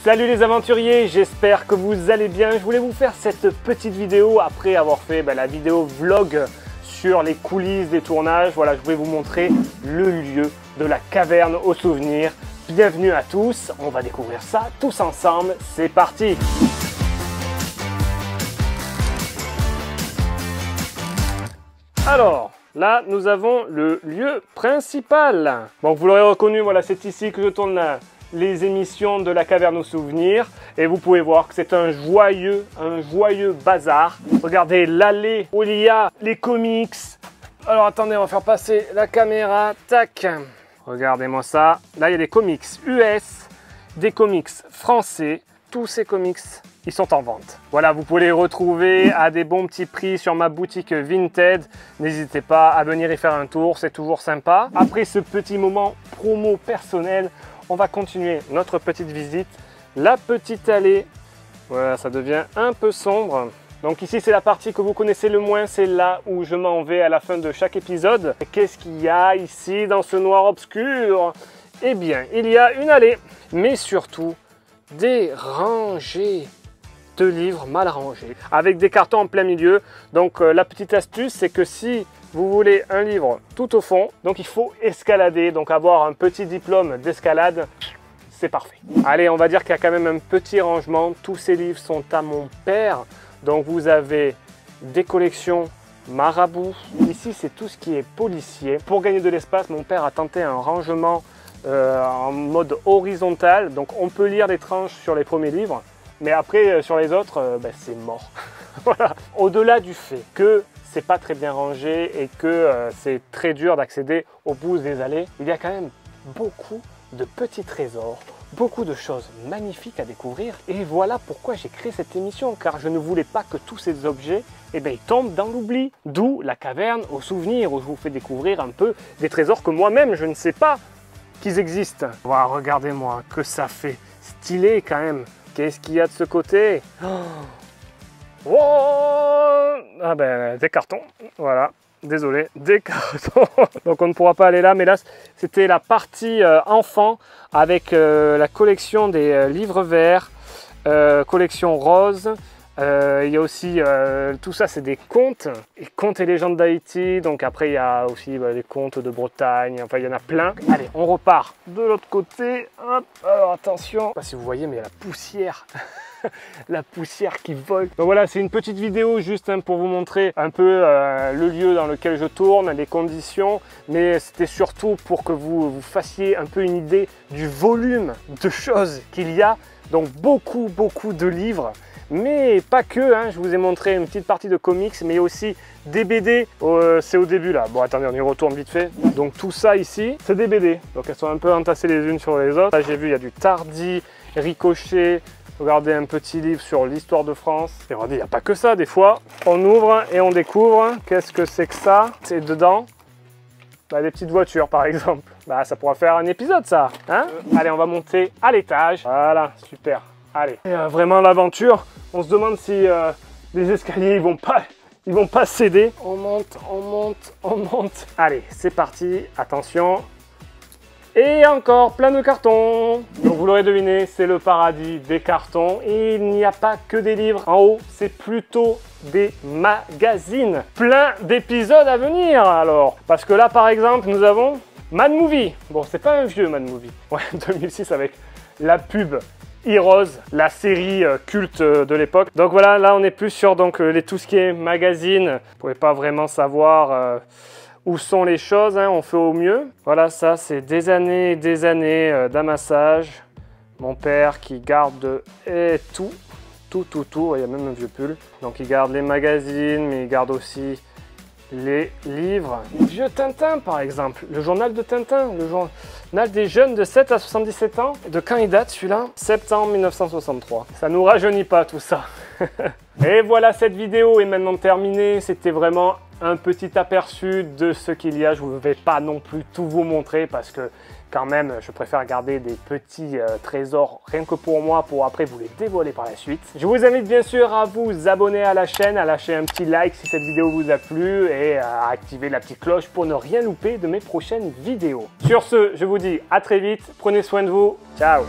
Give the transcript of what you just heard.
Salut les aventuriers, j'espère que vous allez bien. Je voulais vous faire cette petite vidéo après avoir fait la vidéo vlog sur les coulisses des tournages. Voilà, je voulais vous montrer le lieu de la caverne aux souvenirs. Bienvenue à tous, on va découvrir ça tous ensemble. C'est parti! Alors, là, nous avons le lieu principal. Donc, vous l'aurez reconnu, voilà, c'est ici que je tourne les émissions de la caverne aux souvenirs. Et vous pouvez voir que c'est un joyeux bazar. Regardez l'allée où il y a les comics. Alors, attendez, on va faire passer la caméra. Tac. Regardez-moi ça. Là, il y a des comics US, des comics français. Tous ces comics, ils sont en vente. Voilà, vous pouvez les retrouver à des bons petits prix sur ma boutique Vinted. N'hésitez pas à venir y faire un tour, c'est toujours sympa. Après ce petit moment promo personnel, on va continuer notre petite visite. La petite allée, voilà, ça devient un peu sombre. Donc ici, c'est la partie que vous connaissez le moins, c'est là où je m'en vais à la fin de chaque épisode. Qu'est-ce qu'il y a ici dans ce noir obscur? Eh bien, il y a une allée, mais surtout des rangées de livres mal rangés avec des cartons en plein milieu. Donc la petite astuce, c'est que si vous voulez un livre tout au fond, donc il faut escalader, donc avoir un petit diplôme d'escalade, c'est parfait. Allez, on va dire qu'il y a quand même un petit rangement. Tous ces livres sont à mon père, donc vous avez des collections Marabout. Ici, c'est tout ce qui est policier. Pour gagner de l'espace, mon père a tenté un rangement en mode horizontal, donc on peut lire les tranches sur les premiers livres, mais après sur les autres, c'est mort. Voilà. Au-delà du fait que c'est pas très bien rangé et que c'est très dur d'accéder au bout des allées, il y a quand même beaucoup de petits trésors, beaucoup de choses magnifiques à découvrir, et voilà pourquoi j'ai créé cette émission, car je ne voulais pas que tous ces objets ils tombent dans l'oubli. D'où la caverne aux souvenirs, où je vous fais découvrir un peu des trésors que moi-même je ne sais pas qu'ils existent. Voilà, regardez-moi, que ça fait stylé quand même. Qu'est-ce qu'il y a de ce côté? Oh, ah des cartons, voilà. Désolé, des cartons. Donc on ne pourra pas aller là, mais là c'était la partie enfant avec la collection des livres verts, collection rose. Il y a aussi, tout ça c'est des contes, contes et légendes d'Haïti, donc après il y a aussi les contes de Bretagne, enfin il y en a plein. Allez, on repart de l'autre côté, hop, alors attention, je sais pas si vous voyez, mais il y a la poussière. La poussière qui vole. Donc voilà, c'est une petite vidéo juste pour vous montrer un peu le lieu dans lequel je tourne, les conditions, mais c'était surtout pour que vous fassiez un peu une idée du volume de choses qu'il y a. Donc beaucoup de livres, mais pas que, je vous ai montré une petite partie de comics, mais aussi des BD, c'est au début là. Bon attendez, on y retourne vite fait. Donc tout ça ici, c'est des BD, donc elles sont un peu entassées les unes sur les autres. Là j'ai vu, il y a du Tardy, Ricochet. Regardez, un petit livre sur l'histoire de France. Et regardez, il n'y a pas que ça, des fois. On ouvre et on découvre. Qu'est-ce que c'est que ça? C'est dedans des petites voitures, par exemple. Ça pourra faire un épisode, ça. Allez, on va monter à l'étage. Voilà, super. Allez. Et, vraiment, l'aventure. On se demande si les escaliers, ils vont pas céder. On monte, on monte, on monte. Allez, c'est parti. Attention. Et encore plein de cartons. Donc vous l'aurez deviné, c'est le paradis des cartons. Et il n'y a pas que des livres. En haut, c'est plutôt des magazines. Plein d'épisodes à venir alors. Parce que là, par exemple, nous avons Mad Movie. Bon, c'est pas un vieux Mad Movie. Ouais, 2006 avec la pub Heroes, la série culte de l'époque. Donc voilà, là on est plus sur tout ce qui est magazine. Vous pouvez pas vraiment savoir où sont les choses, on fait au mieux. Voilà, ça c'est des années et des années d'amassage. Mon père qui garde tout. Il y a même un vieux pull. Donc il garde les magazines, mais il garde aussi les livres. Vieux Tintin par exemple, le journal de Tintin, le journal des jeunes de 7 à 77 ans. De quand il date celui-là? Septembre 1963. Ça nous rajeunit pas tout ça. Et voilà, cette vidéo est maintenant terminée. C'était vraiment un petit aperçu de ce qu'il y a. Je ne vais pas non plus tout vous montrer parce que quand même, je préfère garder des petits trésors rien que pour moi pour après vous les dévoiler par la suite. Je vous invite bien sûr à vous abonner à la chaîne, à lâcher un petit like si cette vidéo vous a plu et à activer la petite cloche pour ne rien louper de mes prochaines vidéos. Sur ce, je vous dis à très vite, prenez soin de vous, ciao!